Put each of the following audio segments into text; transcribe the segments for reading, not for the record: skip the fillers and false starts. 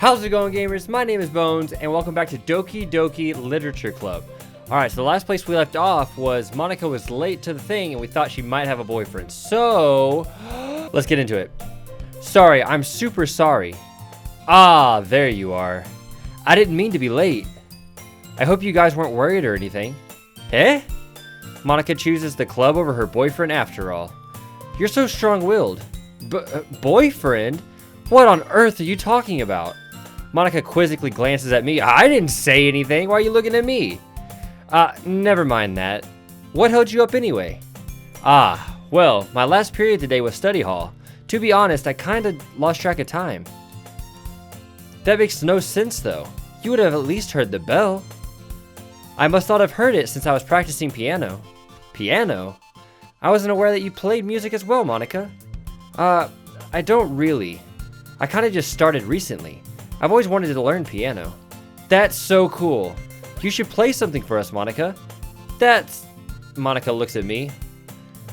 How's it going, gamers? My name is Bones, and welcome back to Doki Doki Literature Club. Alright, so the last place we left off was Monica was late to the thing, and we thought she might have a boyfriend. So, let's get into it. Sorry, I'm super sorry. Ah, there you are. I didn't mean to be late. I hope you guys weren't worried or anything. Eh? Monica chooses the club over her boyfriend after all. You're so strong-willed. Boyfriend? What on earth are you talking about? Monica quizzically glances at me. I didn't say anything. Why are you looking at me? Never mind that. What held you up anyway? Well, my last period today was study hall. To be honest, I kinda lost track of time. That makes no sense though. You would have at least heard the bell. I must not have heard it since I was practicing piano. Piano? I wasn't aware that you played music as well, Monica. I don't really. I kinda just started recently. I've always wanted to learn piano. That's so cool. You should play something for us, Monica. Monica looks at me.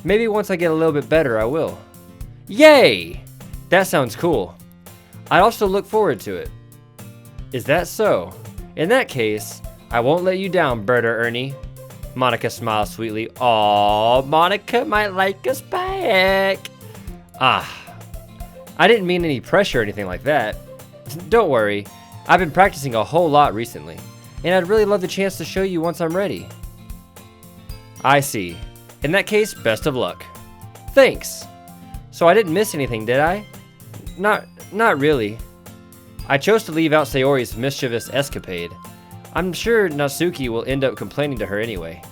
Maybe once I get a little bit better, I will. Yay! That sounds cool. I'd also look forward to it. Is that so? In that case, I won't let you down, Berta Ernie. Monica smiles sweetly. Aww, Monica might like us back. I didn't mean any pressure or anything like that. Don't worry, I've been practicing a whole lot recently, and I'd really love the chance to show you once I'm ready. I see. In that case, best of luck. Thanks. So I didn't miss anything, did I? Not really. I chose to leave out Sayori's mischievous escapade. I'm sure Natsuki will end up complaining to her anyway.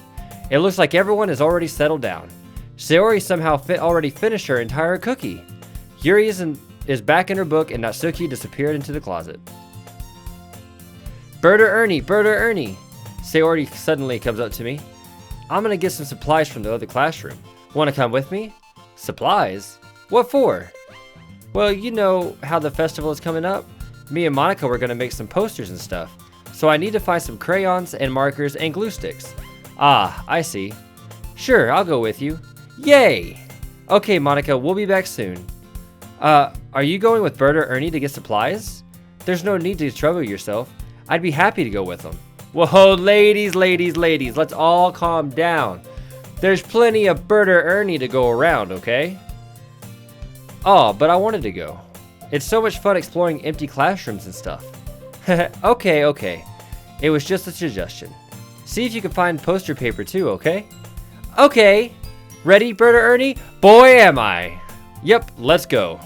It looks like everyone has already settled down. Sayori somehow already finished her entire cookie. Yuri is back in her book, and Natsuki disappeared into the closet. Berta Ernie! Sayori suddenly comes up to me. I'm gonna get some supplies from the other classroom. Wanna come with me? Supplies? What for? Well, you know how the festival is coming up? Me and Monica were gonna make some posters and stuff. So I need to find some crayons and markers and glue sticks. I see. Sure, I'll go with you. Yay! Okay, Monica, we'll be back soon. Are you going with Berta Ernie to get supplies? There's no need to trouble yourself. I'd be happy to go with them. Whoa, ladies, let's all calm down. There's plenty of Berta Ernie to go around, okay? Oh, but I wanted to go. It's so much fun exploring empty classrooms and stuff. Okay. It was just a suggestion. See if you can find poster paper too, okay? Okay. Ready, Berta Ernie? Boy, am I. Yep, let's go.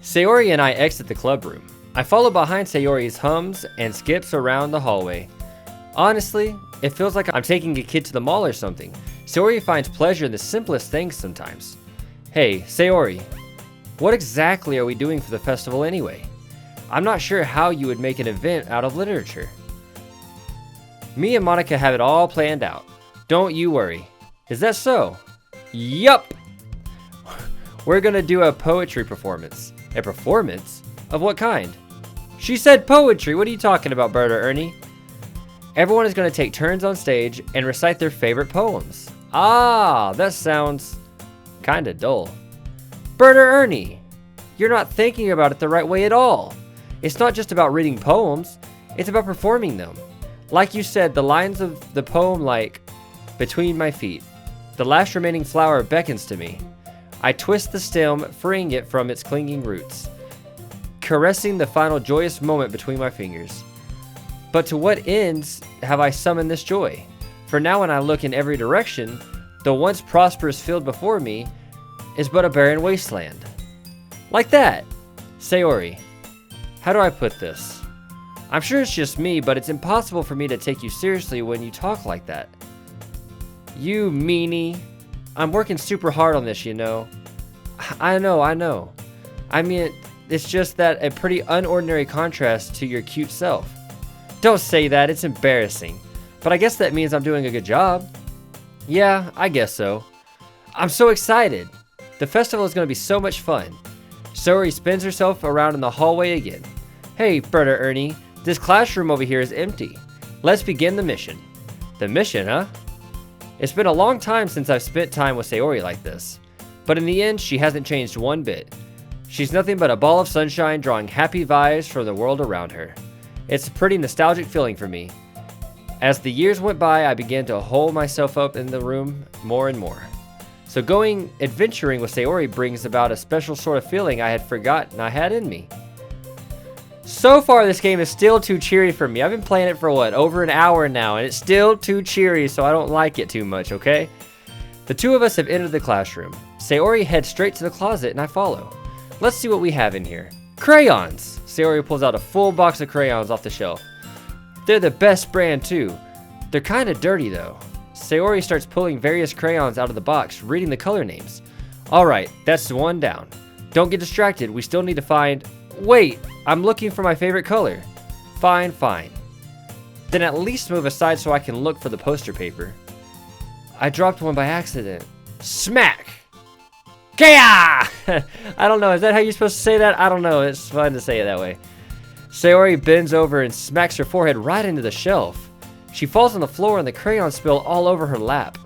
Sayori and I exit the club room. I follow behind Sayori's hums and skips around the hallway. Honestly, it feels like I'm taking a kid to the mall or something. Sayori finds pleasure in the simplest things sometimes. Hey, Sayori, what exactly are we doing for the festival anyway? I'm not sure how you would make an event out of literature. Me and Monica have it all planned out. Don't you worry. Is that so? Yup! We're gonna do a poetry performance. A performance? Of what kind? She said poetry! What are you talking about, Berta Ernie? Everyone is gonna take turns on stage and recite their favorite poems. That sounds kinda dull. Berta Ernie! You're not thinking about it the right way at all. It's not just about reading poems, it's about performing them. Like you said, the lines of the poem like, between my feet. The last remaining flower beckons to me. I twist the stem, freeing it from its clinging roots, caressing the final joyous moment between my fingers. But to what ends have I summoned this joy? For now when I look in every direction, the once prosperous field before me is but a barren wasteland. Like that. Sayori, how do I put this? I'm sure it's just me, but it's impossible for me to take you seriously when you talk like that. You meanie. I'm working super hard on this, you know. I know. I mean, it's just that a pretty unordinary contrast to your cute self. Don't say that, it's embarrassing. But I guess that means I'm doing a good job. Yeah, I guess so. I'm so excited. The festival is going to be so much fun. Sayori spins herself around in the hallway again. Hey, Berta Ernie, this classroom over here is empty. Let's begin the mission. The mission, huh? It's been a long time since I've spent time with Sayori like this, but in the end, she hasn't changed one bit. She's nothing but a ball of sunshine drawing happy vibes from the world around her. It's a pretty nostalgic feeling for me. As the years went by, I began to hole myself up in the room more and more. So going adventuring with Sayori brings about a special sort of feeling I had forgotten I had in me. So far, this game is still too cheery for me. I've been playing it for what, over an hour now, and it's still too cheery, so I don't like it too much, okay? The two of us have entered the classroom. Sayori heads straight to the closet, and I follow. Let's see what we have in here. Crayons! Sayori pulls out a full box of crayons off the shelf. They're the best brand too. They're kinda dirty though. Sayori starts pulling various crayons out of the box, reading the color names. Alright, that's one down. Don't get distracted, we still need to find... Wait, I'm looking for my favorite color. Fine. Then at least move aside so I can look for the poster paper. I dropped one by accident. Smack! Kaya! I don't know, is that how you're supposed to say that? I don't know, it's fun to say it that way. Sayori bends over and smacks her forehead right into the shelf. She falls on the floor and the crayons spill all over her lap.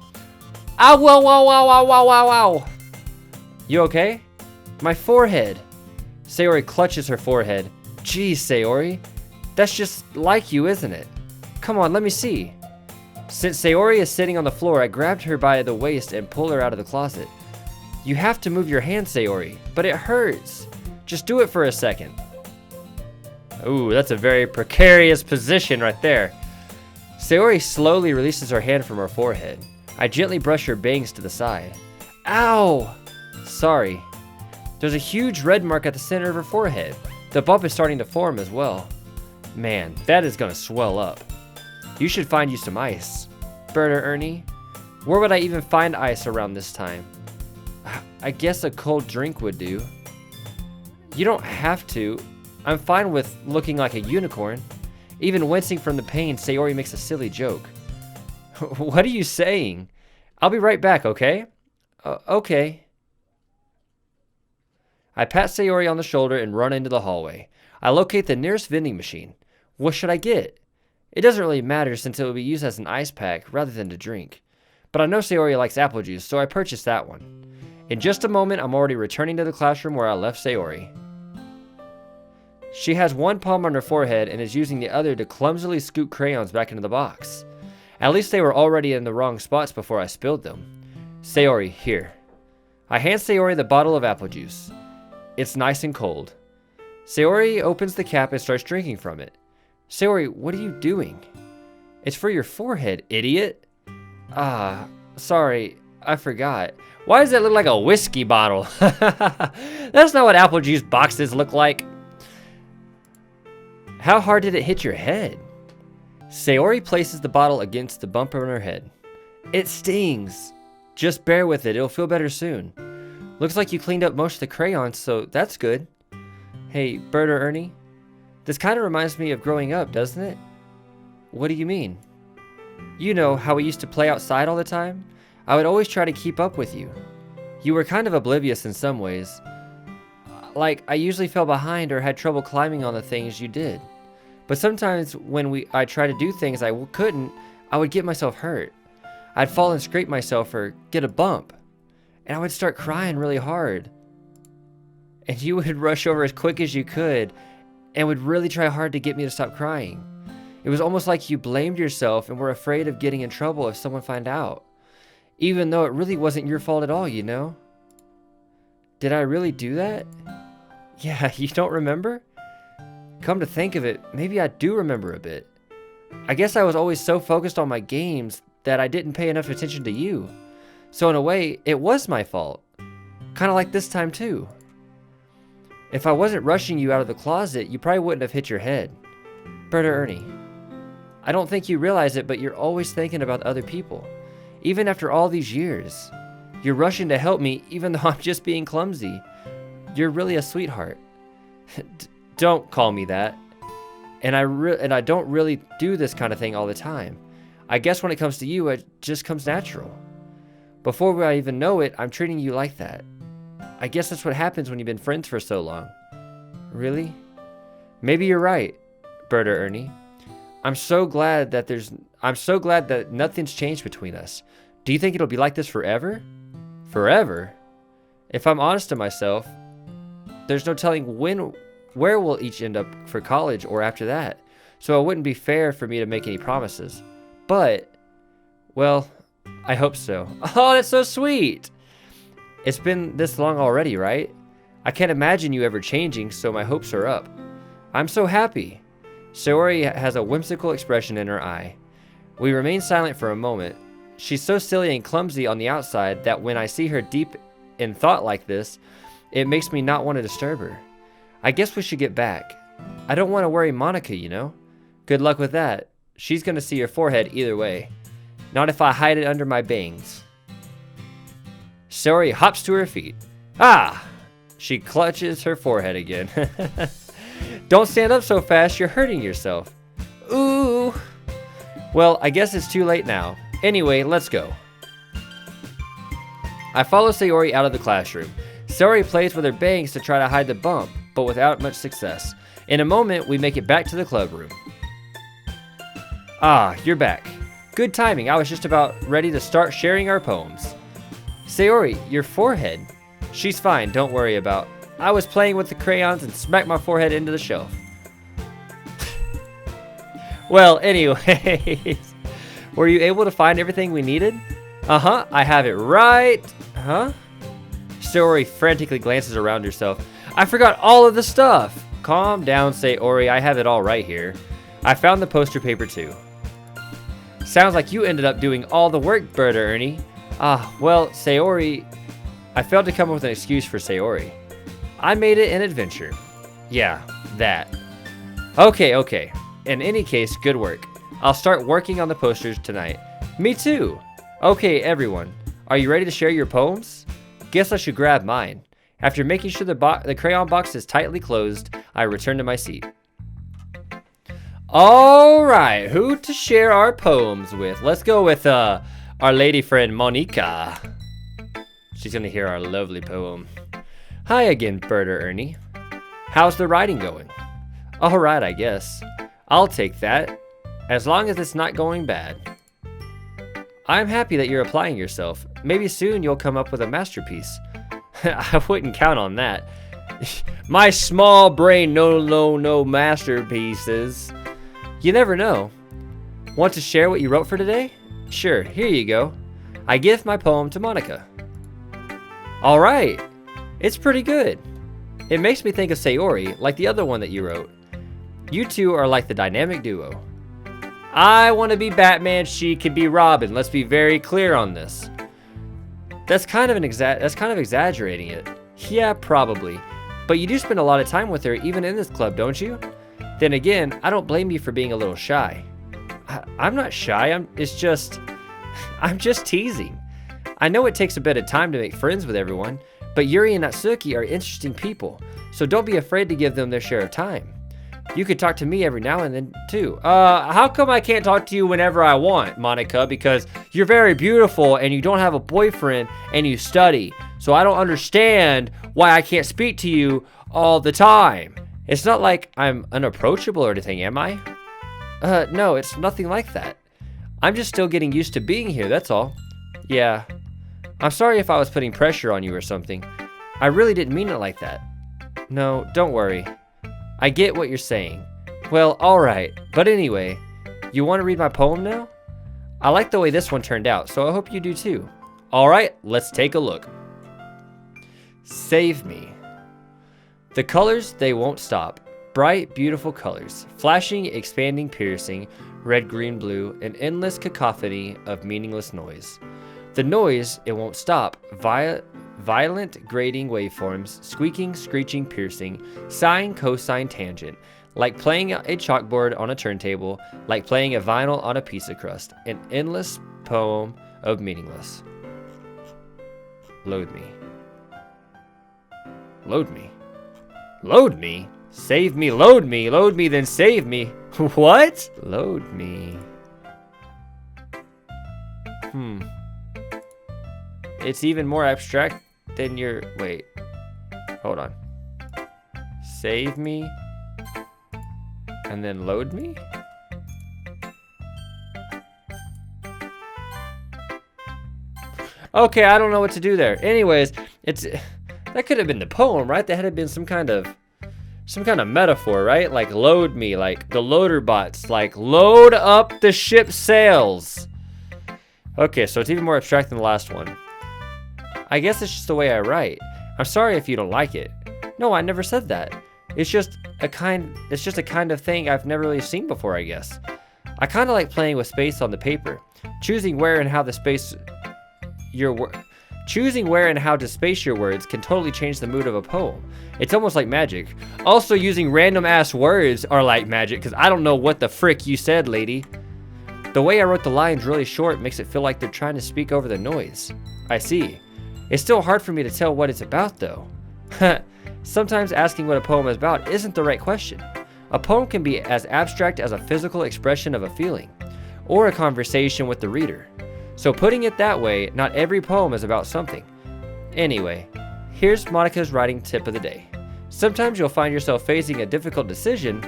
Ow, wow. You okay? My forehead. Sayori clutches her forehead. Geez, Sayori. That's just like you, isn't it? Come on, let me see. Since Sayori is sitting on the floor, I grabbed her by the waist and pulled her out of the closet. You have to move your hand, Sayori, but it hurts. Just do it for a second. Ooh, that's a very precarious position right there. Sayori slowly releases her hand from her forehead. I gently brush her bangs to the side. Ow! Sorry. There's a huge red mark at the center of her forehead. The bump is starting to form as well. Man, that is gonna swell up. You should find you some ice. Berta, Ernie, where would I even find ice around this time? I guess a cold drink would do. You don't have to. I'm fine with looking like a unicorn. Even wincing from the pain, Sayori makes a silly joke. What are you saying? I'll be right back, okay? Okay. I pat Sayori on the shoulder and run into the hallway. I locate the nearest vending machine. What should I get? It doesn't really matter since it will be used as an ice pack rather than to drink. But I know Sayori likes apple juice, so I purchased that one. In just a moment, I'm already returning to the classroom where I left Sayori. She has one palm on her forehead and is using the other to clumsily scoop crayons back into the box. At least they were already in the wrong spots before I spilled them. Sayori, here. I hand Sayori the bottle of apple juice. It's nice and cold. Sayori opens the cap and starts drinking from it. Sayori, what are you doing? It's for your forehead, idiot. Sorry, I forgot. Why does that look like a whiskey bottle? That's not what apple juice boxes look like. How hard did it hit your head? Sayori places the bottle against the bump on her head. It stings. Just bear with it, it'll feel better soon. Looks like you cleaned up most of the crayons, so that's good. Hey, Bert or Ernie? This kind of reminds me of growing up, doesn't it? What do you mean? You know how we used to play outside all the time? I would always try to keep up with you. You were kind of oblivious in some ways. Like, I usually fell behind or had trouble climbing on the things you did. But sometimes when I tried to do things I couldn't, I would get myself hurt. I'd fall and scrape myself or get a bump. And I would start crying really hard. And you would rush over as quick as you could and would really try hard to get me to stop crying. It was almost like you blamed yourself and were afraid of getting in trouble if someone found out. Even though it really wasn't your fault at all, you know? Did I really do that? Yeah, you don't remember? Come to think of it, maybe I do remember a bit. I guess I was always so focused on my games that I didn't pay enough attention to you. So in a way, it was my fault. Kind of like this time too. If I wasn't rushing you out of the closet, you probably wouldn't have hit your head. Bert or Ernie, I don't think you realize it, but you're always thinking about other people. Even after all these years. You're rushing to help me even though I'm just being clumsy. You're really a sweetheart. Don't call me that. And I don't really do this kind of thing all the time. I guess when it comes to you, it just comes natural. Before I even know it, I'm treating you like that. I guess that's what happens when you've been friends for so long. Really? Maybe you're right, Bert or Ernie. I'm so glad that nothing's changed between us. Do you think it'll be like this forever? Forever? If I'm honest to myself, there's no telling where we'll each end up for college or after that. So it wouldn't be fair for me to make any promises. But, well, I hope so. Oh, that's so sweet. It's been this long already, right? I can't imagine you ever changing, so my hopes are up. I'm so happy. Sayori has a whimsical expression in her eye. We remain silent for a moment. She's so silly and clumsy on the outside that when I see her deep in thought like this, it makes me not want to disturb her. I guess we should get back. I don't want to worry Monica, you know? Good luck with that. She's going to see your forehead either way. Not if I hide it under my bangs. Sayori hops to her feet. Ah! She clutches her forehead again. Don't stand up so fast, you're hurting yourself. Ooh! Well, I guess it's too late now. Anyway, let's go. I follow Sayori out of the classroom. Sayori plays with her bangs to try to hide the bump, but without much success. In a moment, we make it back to the club room. Ah, you're back. Good timing, I was just about ready to start sharing our poems. Sayori, your forehead. She's fine, don't worry about. I was playing with the crayons and smacked my forehead into the shelf. Well, anyways. Were you able to find everything we needed? Uh-huh, I have it right. Huh? Sayori frantically glances around herself. I forgot all of the stuff. Calm down, Sayori, I have it all right here. I found the poster paper too. Sounds like you ended up doing all the work, Berta Ernie. Ah, well, Sayori... I failed to come up with an excuse for Sayori. I made it an adventure. Yeah, that. Okay. In any case, good work. I'll start working on the posters tonight. Me too. Okay, everyone. Are you ready to share your poems? Guess I should grab mine. After making sure the crayon box is tightly closed, I return to my seat. All right, who to share our poems with? Let's go with our lady friend Monica. She's gonna hear our lovely poem. Hi again, Berta Ernie. How's the writing going? All right, I guess. I'll take that, as long as it's not going bad. I'm happy that you're applying yourself. Maybe soon you'll come up with a masterpiece. I wouldn't count on that. My small brain, no masterpieces. You never know. Want to share what you wrote for today? Sure, here you go. I give my poem to Monica. All right, it's pretty good. It makes me think of Sayori, like the other one that you wrote. You two are like the dynamic duo. I want to be Batman, she can be Robin. Let's be very clear on this. That's kind of exaggerating it. Yeah, probably. But you do spend a lot of time with her even in this club, don't you? Then again, I don't blame you for being a little shy. I'm not shy, I'm just teasing. I know it takes a bit of time to make friends with everyone, but Yuri and Natsuki are interesting people, so don't be afraid to give them their share of time. You could talk to me every now and then, too. How come I can't talk to you whenever I want, Monica? Because you're very beautiful and you don't have a boyfriend and you study. So I don't understand why I can't speak to you all the time. It's not like I'm unapproachable or anything, am I? No, it's nothing like that. I'm just still getting used to being here, that's all. Yeah. I'm sorry if I was putting pressure on you or something. I really didn't mean it like that. No, don't worry. I get what you're saying. Well, alright. But anyway, you want to read my poem now? I like the way this one turned out, so I hope you do too. Alright, let's take a look. Save me. The colors, they won't stop. Bright, beautiful colors. Flashing, expanding, piercing. Red, green, blue. An endless cacophony of meaningless noise. The noise, it won't stop. Violent, grating waveforms, squeaking, screeching, piercing, sine, cosine, tangent, like playing a chalkboard on a turntable, like playing a vinyl on a pizza crust, an endless poem of meaningless. Load me. Load me. Load me? Save me, load me, then save me. What? Load me. It's even more abstract than your... Wait. Hold on. Save me. And then load me? Okay, I don't know what to do there. Anyways, That could have been the poem, right? That had been some kind of metaphor, right? Like load me, like the loader bots, like load up the ship sails. Okay, so it's even more abstract than the last one. I guess it's just the way I write. I'm sorry if you don't like it. No, I never said that. It's just a kind of thing I've never really seen before, I guess. I kind of like playing with space on the paper. Choosing where and how to space your words can totally change the mood of a poem. It's almost like magic. Also, using random ass words are like magic, because I don't know what the frick you said, lady. The way I wrote the lines really short makes it feel like they're trying to speak over the noise. I see. It's still hard for me to tell what it's about, though. Sometimes asking what a poem is about isn't the right question. A poem can be as abstract as a physical expression of a feeling, or a conversation with the reader. So putting it that way, not every poem is about something. Anyway, here's Monica's writing tip of the day. Sometimes you'll find yourself facing a difficult decision.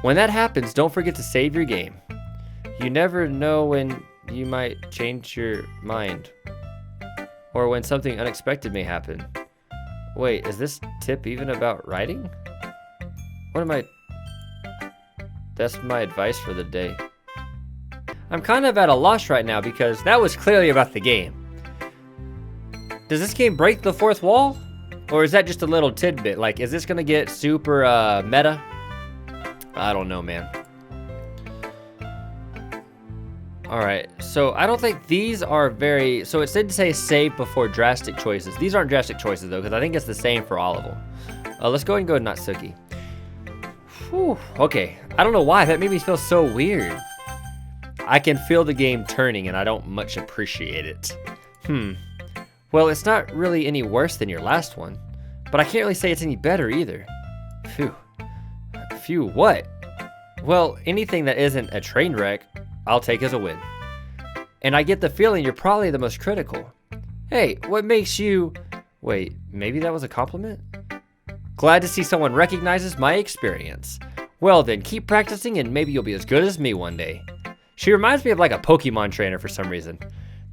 When that happens, don't forget to save your game. You never know when you might change your mind, or when something unexpected may happen. Wait, is this tip even about writing? That's my advice for the day. I'm kind of at a loss right now because that was clearly about the game. Does this game break the fourth wall? Or is that just a little tidbit? Like, is this gonna get super meta? I don't know, man. Alright, so I don't think these are very... So it said to say save before drastic choices. These aren't drastic choices, though, because I think it's the same for all of them. Let's go ahead and go to Natsuki. Whew, okay. I don't know why. That made me feel so weird. I can feel the game turning, and I don't much appreciate it. Well, it's not really any worse than your last one, but I can't really say it's any better either. Phew, what? Well, anything that isn't a train wreck, I'll take as a win. And I get the feeling you're probably the most critical. Hey, what makes you... Wait, maybe that was a compliment? Glad to see someone recognizes my experience. Well then, keep practicing and maybe you'll be as good as me one day. She reminds me of like a Pokemon trainer for some reason.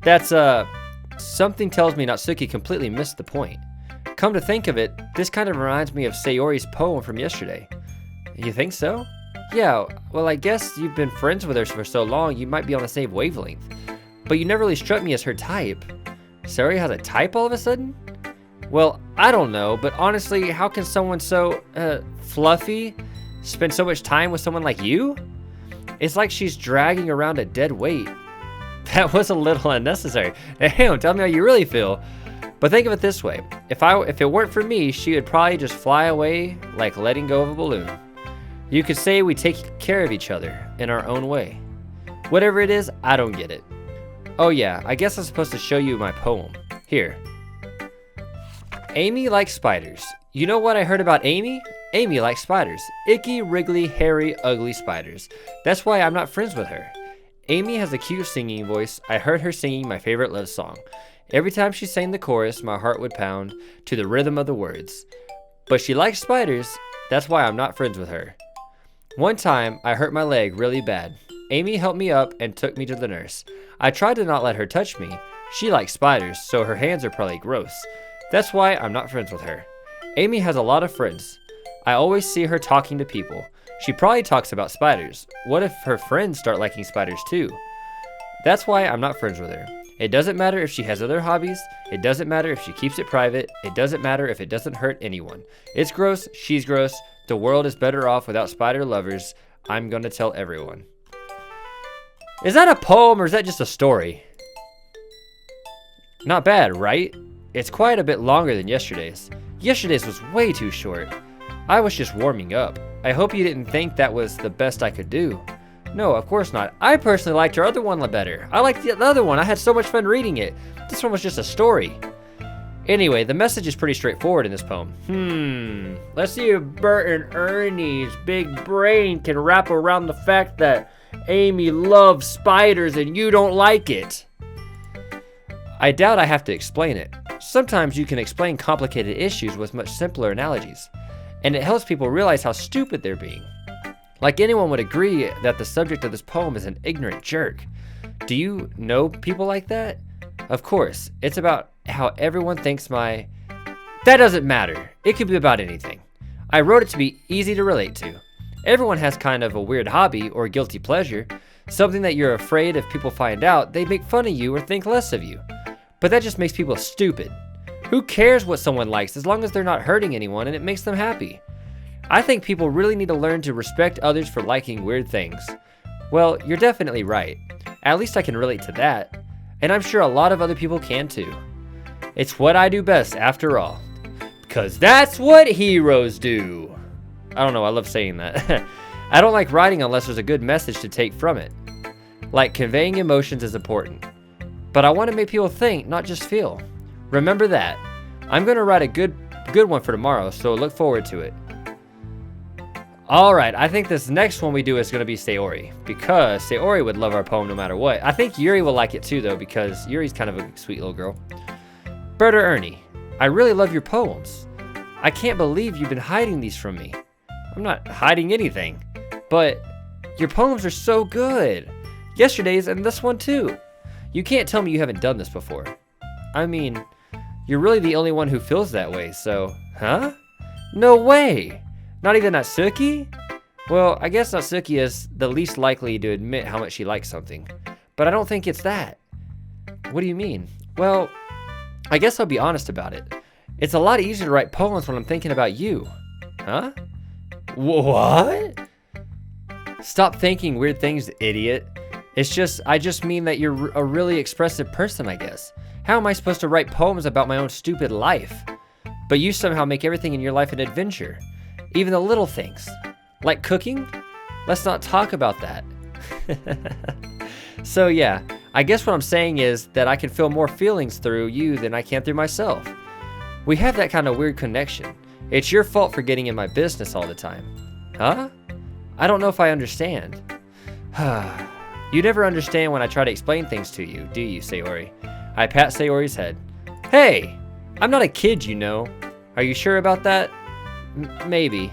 That's, something tells me Natsuki completely missed the point. Come to think of it, this kind of reminds me of Sayori's poem from yesterday. You think so? Yeah, well I guess you've been friends with her for so long, you might be on the same wavelength. But you never really struck me as her type. Sayori has a type all of a sudden? Well, I don't know, but honestly, how can someone so, fluffy spend so much time with someone like you? It's like she's dragging around a dead weight. That was a little unnecessary. Damn, tell me how you really feel. But think of it this way. If it weren't for me, she would probably just fly away like letting go of a balloon. You could say we take care of each other in our own way. Whatever it is, I don't get it. Oh yeah, I guess I'm supposed to show you my poem. Here. Amy likes spiders. You know what I heard about Amy? Amy likes spiders. Icky, wriggly, hairy, ugly spiders. That's why I'm not friends with her. Amy has a cute singing voice. I heard her singing my favorite love song. Every time she sang the chorus, my heart would pound to the rhythm of the words. But she likes spiders. That's why I'm not friends with her. One time, I hurt my leg really bad. Amy helped me up and took me to the nurse. I tried to not let her touch me. She likes spiders, so her hands are probably gross. That's why I'm not friends with her. Amy has a lot of friends. I always see her talking to people. She probably talks about spiders. What if her friends start liking spiders too? That's why I'm not friends with her. It doesn't matter if she has other hobbies. It doesn't matter if she keeps it private. It doesn't matter if it doesn't hurt anyone. It's gross. She's gross. The world is better off without spider lovers. I'm gonna tell everyone. Is that a poem or is that just a story? Not bad, right? It's quite a bit longer than yesterday's. Yesterday's was way too short. I was just warming up. I hope you didn't think that was the best I could do. No, of course not. I personally liked your other one better. I liked the other one. I had so much fun reading it. This one was just a story. Anyway, the message is pretty straightforward in this poem. Let's see if Bert and Ernie's big brain can wrap around the fact that Amy loves spiders and you don't like it. I doubt I have to explain it. Sometimes you can explain complicated issues with much simpler analogies, and it helps people realize how stupid they're being. Like anyone would agree that the subject of this poem is an ignorant jerk. Do you know people like that? Of course, it's about how everyone thinks my That doesn't matter. It could be about anything. I wrote it to be easy to relate to. Everyone has kind of a weird hobby or guilty pleasure, something that you're afraid if people find out, they'd make fun of you or think less of you. But that just makes people stupid. Who cares what someone likes as long as they're not hurting anyone and it makes them happy? I think people really need to learn to respect others for liking weird things. Well, you're definitely right. At least I can relate to that. And I'm sure a lot of other people can too. It's what I do best after all. Because that's what heroes do. I don't know, I love saying that. I don't like writing unless there's a good message to take from it. Like conveying emotions is important. But I want to make people think, not just feel. Remember that. I'm going to write a good one for tomorrow, so look forward to it. Alright, I think this next one we do is going to be Sayori, because Sayori would love our poem no matter what. I think Yuri will like it too though, because Yuri's kind of a sweet little girl. Bird or Ernie, I really love your poems. I can't believe you've been hiding these from me. I'm not hiding anything, but your poems are so good. Yesterday's and this one too. You can't tell me you haven't done this before. I mean, you're really the only one who feels that way, so, huh? No way! Not even Natsuki? Well, I guess Natsuki is the least likely to admit how much she likes something. But I don't think it's that. What do you mean? Well, I guess I'll be honest about it. It's a lot easier to write poems when I'm thinking about you. Huh? What? Stop thinking weird things, idiot. I just mean that you're a really expressive person, I guess. How am I supposed to write poems about my own stupid life? But you somehow make everything in your life an adventure. Even the little things. Like cooking? Let's not talk about that. So yeah, I guess what I'm saying is that I can feel more feelings through you than I can through myself. We have that kind of weird connection. It's your fault for getting in my business all the time. Huh? I don't know if I understand. You never understand when I try to explain things to you, do you, Sayori? I pat Sayori's head. Hey! I'm not a kid, you know. Are you sure about that? Maybe.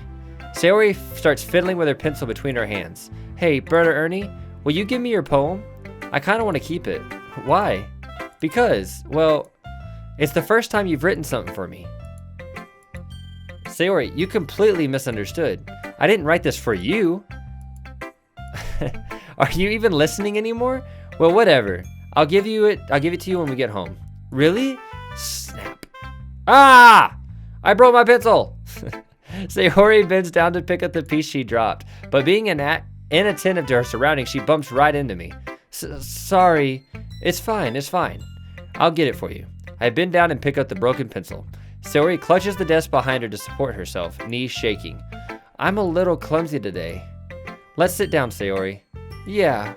Sayori starts fiddling with her pencil between her hands. Hey, Bird or Ernie, will you give me your poem? I kind of want to keep it. Why? Because, well, it's the first time you've written something for me. Sayori, you completely misunderstood. I didn't write this for you. Are you even listening anymore? Well, whatever. I'll give it to you when we get home. Really? Snap. Ah! I broke my pencil. Sayori bends down to pick up the piece she dropped, but being inattentive to her surroundings, she bumps right into me. Sorry. It's fine, it's fine. I'll get it for you. I bend down and pick up the broken pencil. Sayori clutches the desk behind her to support herself, knees shaking. I'm a little clumsy today. Let's sit down, Sayori. Yeah.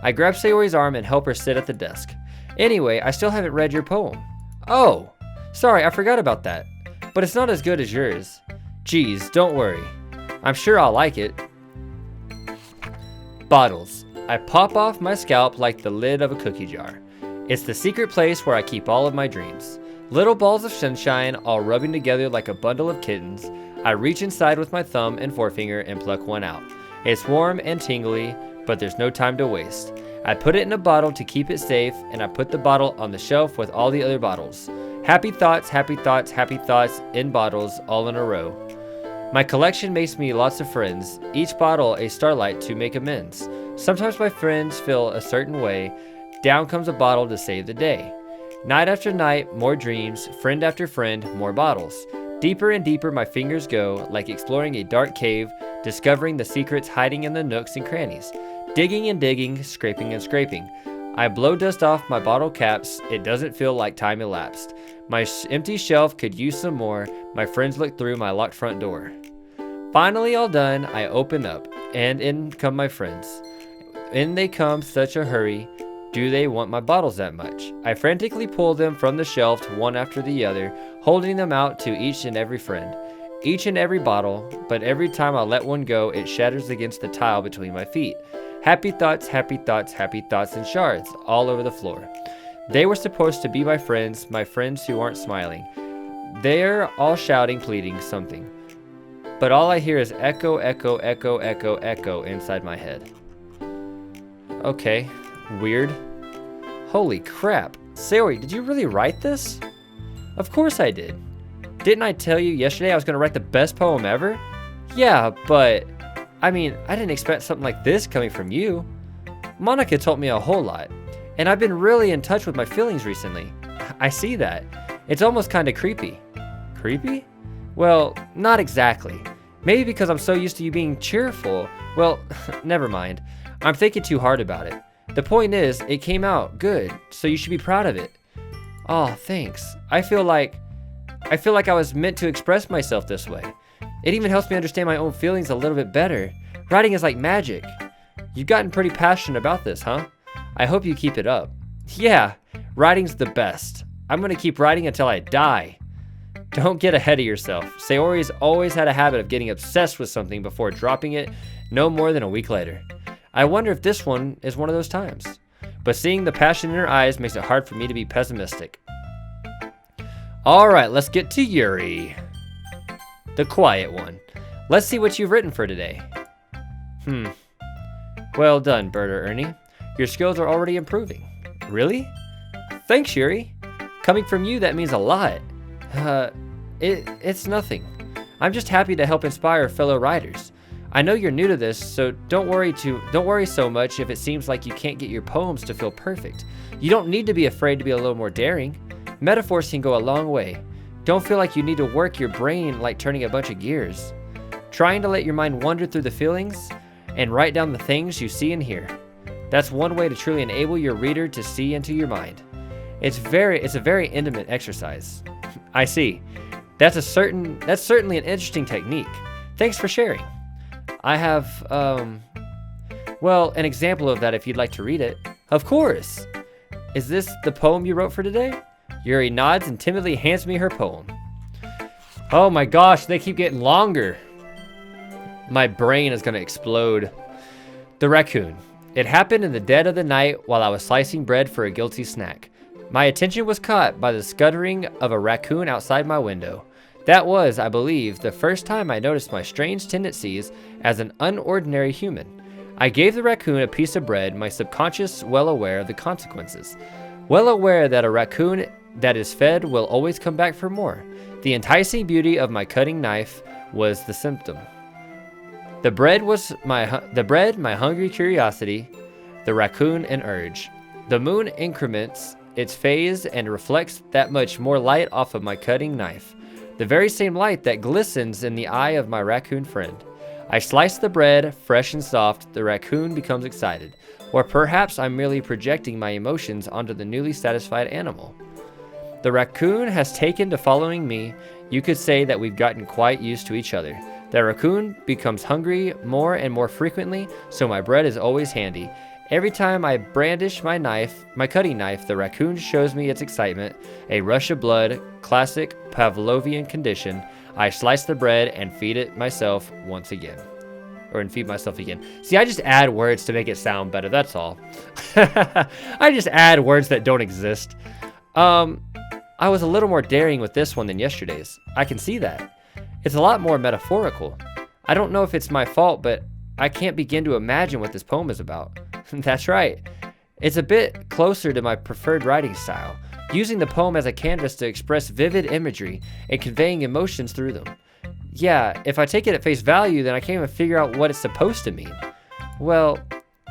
I grab Sayori's arm and help her sit at the desk. Anyway, I still haven't read your poem. Oh, sorry, I forgot about that. But it's not as good as yours. Geez, don't worry. I'm sure I'll like it. Bottles. I pop off my scalp like the lid of a cookie jar. It's the secret place where I keep all of my dreams. Little balls of sunshine all rubbing together like a bundle of kittens. I reach inside with my thumb and forefinger and pluck one out. It's warm and tingly, but there's no time to waste. I put it in a bottle to keep it safe, and I put the bottle on the shelf with all the other bottles. Happy thoughts, happy thoughts, happy thoughts in bottles all in a row. My collection makes me lots of friends, each bottle a starlight to make amends. Sometimes my friends feel a certain way, down comes a bottle to save the day. Night after night, more dreams, friend after friend, more bottles. Deeper and deeper my fingers go, like exploring a dark cave, discovering the secrets hiding in the nooks and crannies. Digging and digging, scraping and scraping. I blow dust off my bottle caps, it doesn't feel like time elapsed. My empty shelf could use some more, my friends look through my locked front door. Finally all done, I open up, and in come my friends. In they come such a hurry, do they want my bottles that much? I frantically pull them from the shelf one after the other, holding them out to each and every friend. Each and every bottle, but every time I let one go, it shatters against the tile between my feet. Happy thoughts, happy thoughts, happy thoughts in shards all over the floor. They were supposed to be my friends who aren't smiling. They're all shouting, pleading something. But all I hear is echo, echo, echo, echo, echo inside my head. Okay, weird. Holy crap. Sayori, did you really write this? Of course I did. Didn't I tell you yesterday I was going to write the best poem ever? Yeah, but I didn't expect something like this coming from you. Monica told me a whole lot, and I've been really in touch with my feelings recently. I see that. It's almost kind of creepy. Creepy? Well, not exactly. Maybe because I'm so used to you being cheerful. Well, never mind. I'm thinking too hard about it. The point is, it came out good, so you should be proud of it. Oh, thanks. I feel like I was meant to express myself this way. It even helps me understand my own feelings a little bit better. Writing is like magic. You've gotten pretty passionate about this, huh? I hope you keep it up. Yeah, writing's the best. I'm gonna keep writing until I die. Don't get ahead of yourself. Sayori's always had a habit of getting obsessed with something before dropping it no more than a week later. I wonder if this one is one of those times. But seeing the passion in her eyes makes it hard for me to be pessimistic. Alright, let's get to Yuri. The quiet one. Let's see what you've written for today. Well done, Berta Ernie. Your skills are already improving. Really? Thanks, Yuri. Coming from you, that means a lot. It's nothing. I'm just happy to help inspire fellow writers. I know you're new to this, so don't worry so much if it seems like you can't get your poems to feel perfect. You don't need to be afraid to be a little more daring. Metaphors can go a long way. Don't feel like you need to work your brain like turning a bunch of gears. Trying to let your mind wander through the feelings and write down the things you see and hear. That's one way to truly enable your reader to see into your mind. It's a very intimate exercise. I see. That's certainly an interesting technique. Thanks for sharing. I have, an example of that if you'd like to read it. Of course. Is this the poem you wrote for today? Yuri nods and timidly hands me her poem. Oh my gosh, they keep getting longer. My brain is gonna explode. The raccoon. It happened in the dead of the night while I was slicing bread for a guilty snack. My attention was caught by the scuttering of a raccoon outside my window. That was, I believe, the first time I noticed my strange tendencies as an unordinary human. I gave the raccoon a piece of bread, my subconscious well aware of the consequences. Well aware that a raccoon that is fed will always come back for more. The enticing beauty of my cutting knife was the symptom. The bread, my hungry curiosity, the raccoon an urge. The moon increments its phase and reflects that much more light off of my cutting knife. The very same light that glistens in the eye of my raccoon friend. I slice the bread, fresh and soft, the raccoon becomes excited. Or perhaps I'm merely projecting my emotions onto the newly satisfied animal. The raccoon has taken to following me. You could say that we've gotten quite used to each other. The raccoon becomes hungry more and more frequently, so my bread is always handy. Every time I brandish my cutting knife, the raccoon shows me its excitement. A rush of blood, classic Pavlovian condition. I slice the bread and feed myself again. See, I just add words to make it sound better, that's all. I just add words that don't exist. I was a little more daring with this one than yesterday's. I can see that. It's a lot more metaphorical. I don't know if it's my fault, but I can't begin to imagine what this poem is about. That's right. It's a bit closer to my preferred writing style, using the poem as a canvas to express vivid imagery and conveying emotions through them. Yeah, if I take it at face value, then I can't even figure out what it's supposed to mean. Well,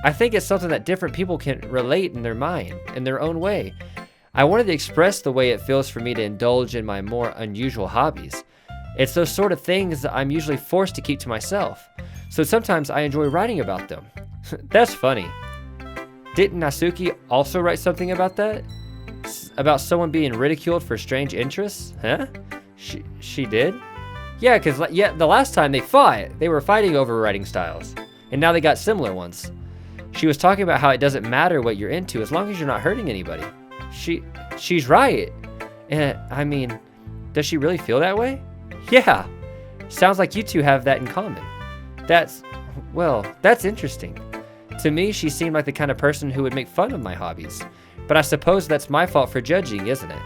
I think it's something that different people can relate in their mind, in their own way. I wanted to express the way it feels for me to indulge in my more unusual hobbies. It's those sort of things that I'm usually forced to keep to myself, so sometimes I enjoy writing about them. That's funny. Didn't Natsuki also write something about that? About someone being ridiculed for strange interests? Huh? She did? Yeah, because the last time they fought, they were fighting over writing styles, and now they got similar ones. She was talking about how it doesn't matter what you're into as long as you're not hurting anybody. She's right. And does she really feel that way? Yeah. Sounds like you two have that in common. That's interesting. To me, she seemed like the kind of person who would make fun of my hobbies. But I suppose that's my fault for judging, isn't it?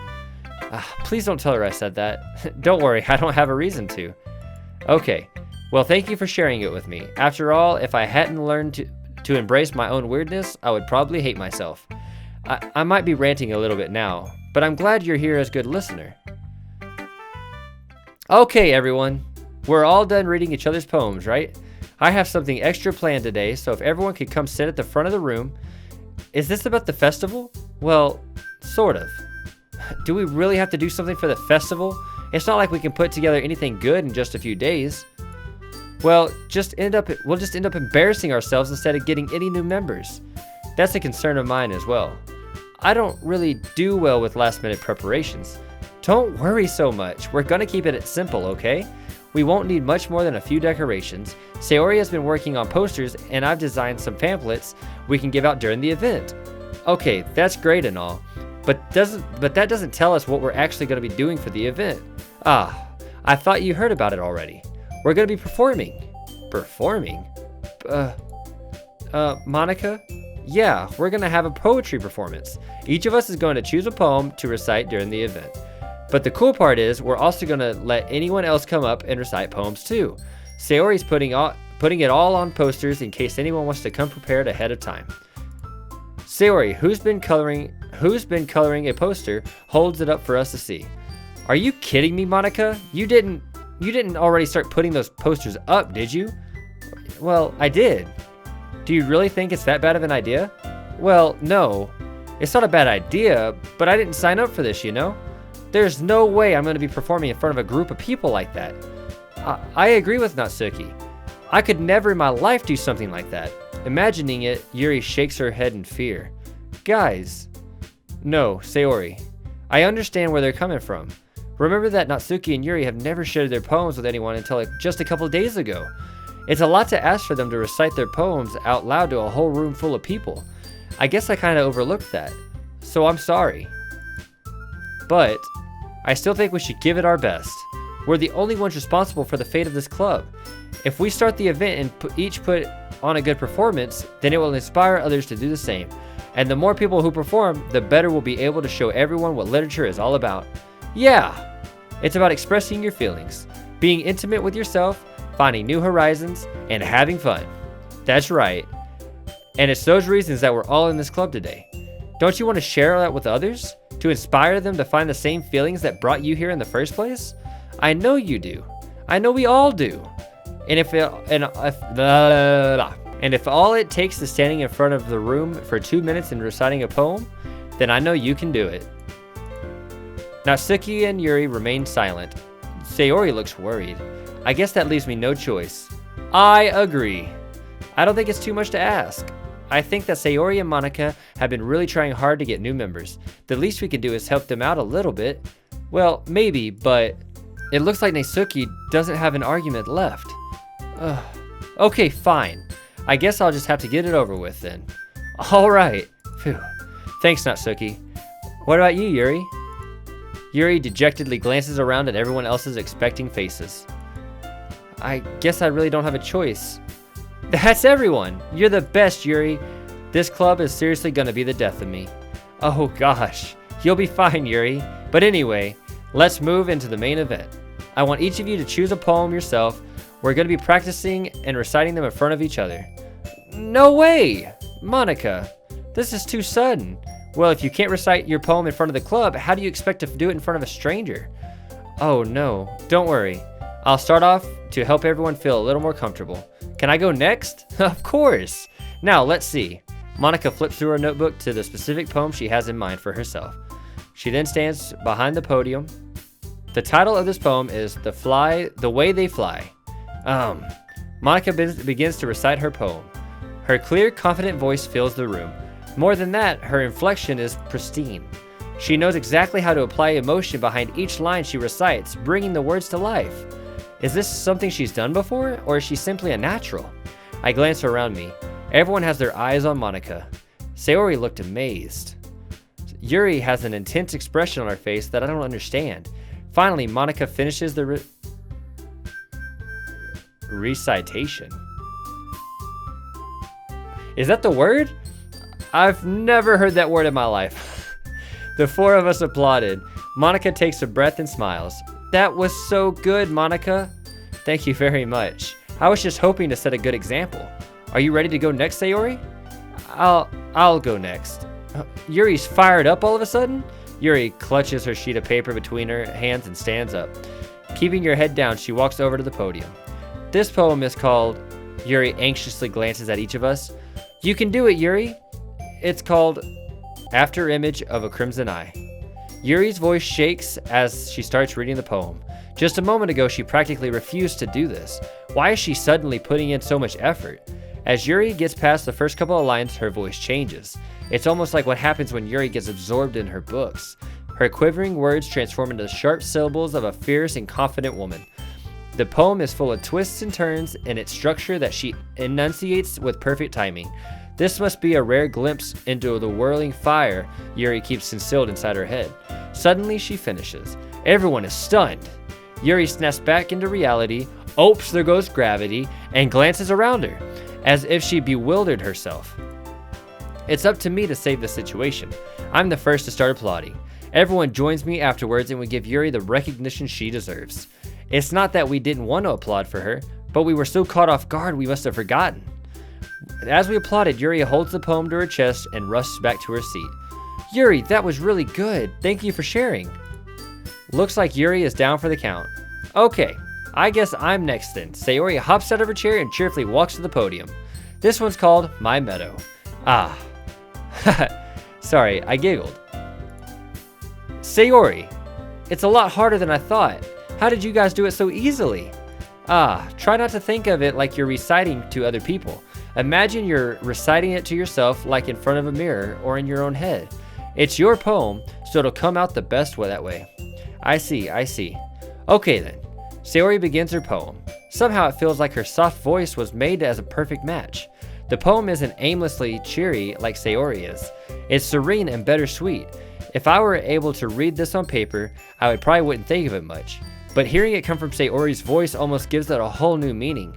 Please don't tell her I said that. Don't worry, I don't have a reason to. Okay. Well, thank you for sharing it with me. After all, if I hadn't learned to embrace my own weirdness, I would probably hate myself. I might be ranting a little bit now, but I'm glad you're here as a good listener. Okay, everyone. We're all done reading each other's poems, right? I have something extra planned today, so if everyone could come sit at the front of the room. Is this about the festival? Well, sort of. Do we really have to do something for the festival? It's not like we can put together anything good in just a few days. Well, we'll just end up embarrassing ourselves instead of getting any new members. That's a concern of mine as well. I don't really do well with last-minute preparations. Don't worry so much. We're gonna keep it simple, okay? We won't need much more than a few decorations. Sayori has been working on posters, and I've designed some pamphlets we can give out during the event. Okay, that's great and all, but that doesn't tell us what we're actually going to be doing for the event. Ah, I thought you heard about it already. We're going to be performing. Performing? Monica? Yeah, we're going to have a poetry performance. Each of us is going to choose a poem to recite during the event. But the cool part is, we're also going to let anyone else come up and recite poems too. Sayori's putting it all on posters in case anyone wants to come prepared ahead of time. Sayori, who's been coloring a poster, holds it up for us to see. Are you kidding me, Monica? You didn't already start putting those posters up, did you? Well, I did. Do you really think it's that bad of an idea? Well, no. It's not a bad idea, but I didn't sign up for this, you know? There's no way I'm going to be performing in front of a group of people like that. I agree with Natsuki. I could never in my life do something like that. Imagining it, Yuri shakes her head in fear. Guys. No, Sayori. I understand where they're coming from. Remember that Natsuki and Yuri have never shared their poems with anyone until just a couple days ago. It's a lot to ask for them to recite their poems out loud to a whole room full of people. I guess I kind of overlooked that. So I'm sorry. But I still think we should give it our best. We're the only ones responsible for the fate of this club. If we start the event and each put on a good performance, then it will inspire others to do the same. And the more people who perform, the better we'll be able to show everyone what literature is all about. Yeah! It's about expressing your feelings, being intimate with yourself, finding new horizons, and having fun. That's right. And it's those reasons that we're all in this club today. Don't you want to share that with others? To inspire them to find the same feelings that brought you here in the first place? I know you do. I know we all do. And if all it takes is standing in front of the room for 2 minutes and reciting a poem, then I know you can do it. Natsuki and Yuri remain silent. Sayori looks worried. I guess that leaves me no choice. I agree. I don't think it's too much to ask. I think that Sayori and Monica have been really trying hard to get new members. The least we can do is help them out a little bit. Well, maybe, but it looks like Natsuki doesn't have an argument left. Okay, fine. I guess I'll just have to get it over with then. Alright. Phew. Thanks, Natsuki. What about you, Yuri? Yuri dejectedly glances around at everyone else's expecting faces. I guess I really don't have a choice. That's everyone! You're the best, Yuri. This club is seriously gonna be the death of me. Oh gosh. You'll be fine, Yuri. But anyway, let's move into the main event. I want each of you to choose a poem yourself. We're gonna be practicing and reciting them in front of each other. No way! Monica, this is too sudden. Well, if you can't recite your poem in front of the club, how do you expect to do it in front of a stranger? Oh no, don't worry. I'll start off to help everyone feel a little more comfortable. Can I go next? Of course! Now, let's see. Monica flips through her notebook to the specific poem she has in mind for herself. She then stands behind the podium. The title of this poem is The Way They Fly. Monica begins to recite her poem. Her clear, confident voice fills the room. More than that, her inflection is pristine. She knows exactly how to apply emotion behind each line she recites, bringing the words to life. Is this something she's done before, or is she simply a natural? I glance around me. Everyone has their eyes on Monica. Sayori looked amazed. Yuri has an intense expression on her face that I don't understand. Finally, Monica finishes the recitation. Is that the word? I've never heard that word in my life. The four of us applauded. Monica takes a breath and smiles. That was so good, Monica. Thank you very much. I was just hoping to set a good example. Are you ready to go next, Sayori? I'll go next. Yuri's fired up all of a sudden? Yuri clutches her sheet of paper between her hands and stands up. Keeping her head down, she walks over to the podium. This poem is called... Yuri anxiously glances at each of us. You can do it, Yuri. It's called After Image of a Crimson Eye. Yuri's voice shakes as she starts reading the poem. Just a moment ago, she practically refused to do this. Why is she suddenly putting in so much effort? As Yuri gets past the first couple of lines, her voice changes. It's almost like what happens when Yuri gets absorbed in her books. Her quivering words transform into the sharp syllables of a fierce and confident woman. The poem is full of twists and turns in its structure that she enunciates with perfect timing. This must be a rare glimpse into the whirling fire Yuri keeps concealed inside her head. Suddenly, she finishes. Everyone is stunned. Yuri snaps back into reality, oops, there goes gravity, and glances around her, as if she bewildered herself. It's up to me to save the situation. I'm the first to start applauding. Everyone joins me afterwards and we give Yuri the recognition she deserves. It's not that we didn't want to applaud for her, but we were so caught off guard we must have forgotten. As we applauded, Yuri holds the poem to her chest and rushes back to her seat. Yuri, that was really good. Thank you for sharing. Looks like Yuri is down for the count. Okay, I guess I'm next then. Sayori hops out of her chair and cheerfully walks to the podium. This one's called My Meadow. Ah. Sorry, I giggled. Sayori, it's a lot harder than I thought. How did you guys do it so easily? Try not to think of it like you're reciting to other people. Imagine you're reciting it to yourself like in front of a mirror or in your own head. It's your poem, so it'll come out the best way that way. I see. Okay then. Sayori begins her poem. Somehow it feels like her soft voice was made as a perfect match. The poem isn't aimlessly cheery like Sayori is. It's serene and bittersweet. If I were able to read this on paper, I probably wouldn't think of it much. But hearing it come from Sayori's voice almost gives it a whole new meaning.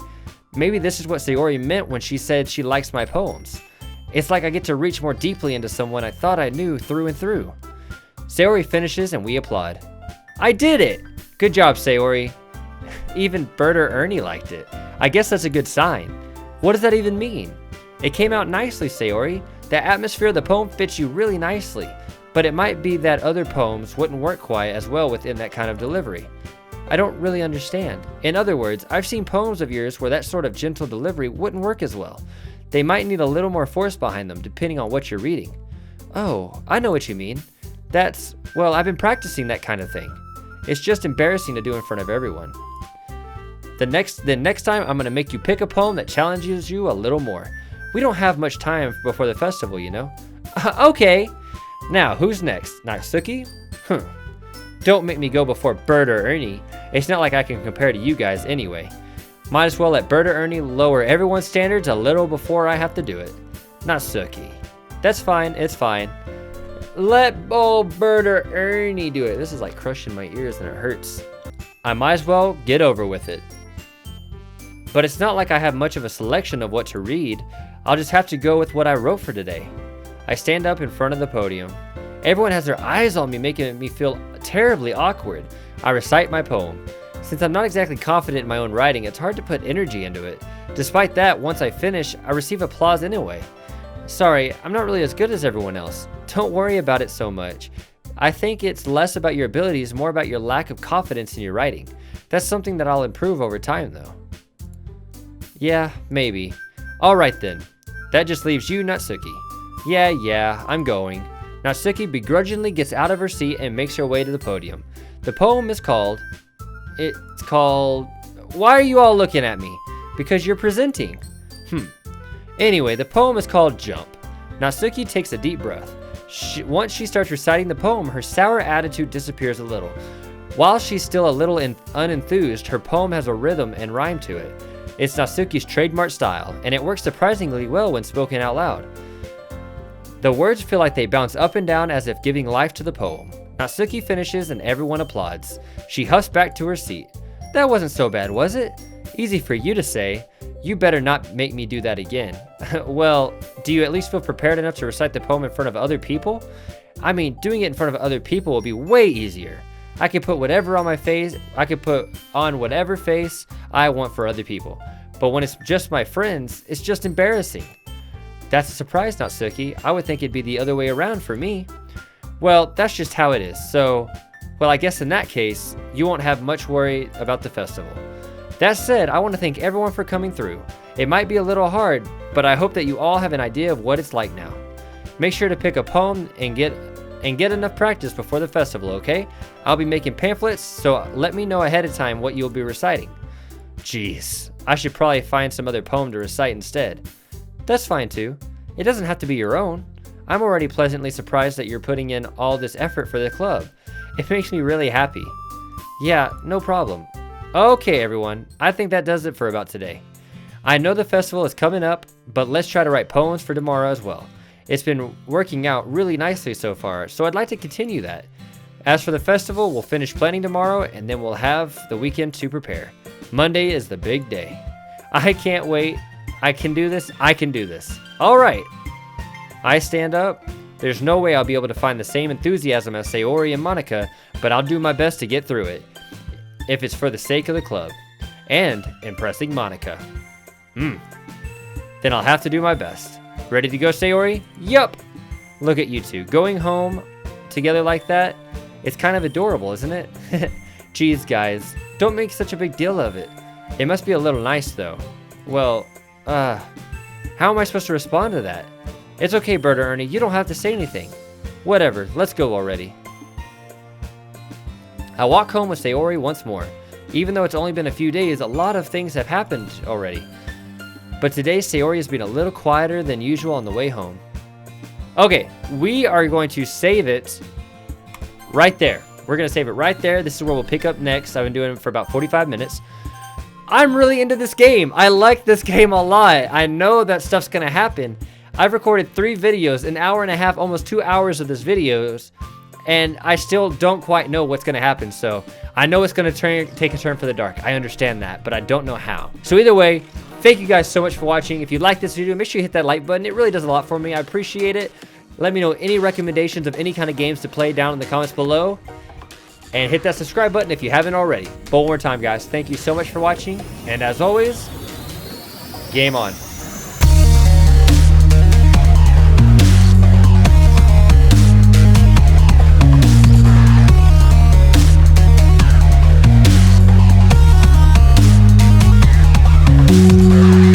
Maybe this is what Sayori meant when she said she likes my poems. It's like I get to reach more deeply into someone I thought I knew through and through. Sayori finishes and we applaud. I did it! Good job, Sayori. Even Berta Ernie liked it. I guess that's a good sign. What does that even mean? It came out nicely, Sayori. The atmosphere of the poem fits you really nicely. But it might be that other poems wouldn't work quite as well within that kind of delivery. I don't really understand. In other words, I've seen poems of yours where that sort of gentle delivery wouldn't work as well. They might need a little more force behind them depending on what you're reading. Oh, I know what you mean. Well, I've been practicing that kind of thing. It's just embarrassing to do in front of everyone. The next time I'm gonna make you pick a poem that challenges you a little more. We don't have much time before the festival, you know? Okay. Now, who's next? Natsuki? Don't make me go before Bert or Ernie. It's not like I can compare to you guys anyway. Might as well let Bert or Ernie lower everyone's standards a little before I have to do it. Natsuki. That's fine, it's fine. Let old Bert or Ernie do it. This is like crushing my ears and it hurts. I might as well get over with it. But it's not like I have much of a selection of what to read. I'll just have to go with what I wrote for today. I stand up in front of the podium. Everyone has their eyes on me, making me feel terribly awkward. I recite my poem. Since I'm not exactly confident in my own writing, it's hard to put energy into it. Despite that, once I finish, I receive applause anyway. Sorry, I'm not really as good as everyone else. Don't worry about it so much. I think it's less about your abilities, more about your lack of confidence in your writing. That's something that I'll improve over time though. Yeah, maybe. Alright then. That just leaves you, Natsuki. Yeah, I'm going. Natsuki begrudgingly gets out of her seat and makes her way to the podium. The poem is called... Why are you all looking at me? Because you're presenting. Anyway, the poem is called Jump. Natsuki takes a deep breath. Once she starts reciting the poem, her sour attitude disappears a little. While she's still a little unenthused, her poem has a rhythm and rhyme to it. It's Natsuki's trademark style, and it works surprisingly well when spoken out loud. The words feel like they bounce up and down as if giving life to the poem. Natsuki finishes and everyone applauds. She huffs back to her seat. That wasn't so bad, was it? Easy for you to say. You better not make me do that again. Well, do you at least feel prepared enough to recite the poem in front of other people? I mean, doing it in front of other people will be way easier. I could put whatever on my face, I could put on whatever face I want for other people. But when it's just my friends, it's just embarrassing. That's a surprise, Natsuki. I would think it'd be the other way around for me. Well, that's just how it is. So, Well, I guess in that case, you won't have much worry about the festival. That said, I want to thank everyone for coming through. It might be a little hard, but I hope that you all have an idea of what it's like now. Make sure to pick a poem and get enough practice before the festival, okay? I'll be making pamphlets, so let me know ahead of time what you'll be reciting. Jeez, I should probably find some other poem to recite instead. That's fine too. It doesn't have to be your own. I'm already pleasantly surprised that you're putting in all this effort for the club. It makes me really happy. Yeah, no problem. Okay, everyone, I think that does it for about today. I know the festival is coming up, but let's try to write poems for tomorrow as well. It's been working out really nicely so far, so I'd like to continue that. As for the festival, we'll finish planning tomorrow, and then we'll have the weekend to prepare. Monday is the big day. I can't wait. I can do this. I can do this. All right. I stand up. There's no way I'll be able to find the same enthusiasm as Sayori and Monica, but I'll do my best to get through it, if it's for the sake of the club, and impressing Monica. Then I'll have to do my best. Ready to go, Sayori? Yup! Look at you two, going home together like that. It's kind of adorable, isn't it? Geez, guys, don't make such a big deal of it. It must be a little nice, though. Well, how am I supposed to respond to that? It's okay, Bert or Ernie, you don't have to say anything. Whatever, let's go already. I walk home with Sayori once more. Even though it's only been a few days, a lot of things have happened already. But today, Sayori has been a little quieter than usual on the way home. Okay, we are going to save it right there. We're going to save it right there. This is where we'll pick up next. I've been doing it for about 45 minutes. I'm really into this game. I like this game a lot. I know that stuff's going to happen. I've recorded 3 videos, an hour and a half, almost 2 hours of this videos, and I still don't quite know what's going to happen. So I know it's going to take a turn for the dark. I understand that, but I don't know how. So either way, thank you guys so much for watching. If you like this video, make sure you hit that like button. It really does a lot for me. I appreciate it. Let me know any recommendations of any kind of games to play down in the comments below. And hit that subscribe button if you haven't already. One more time, guys. Thank you so much for watching. And as always, game on.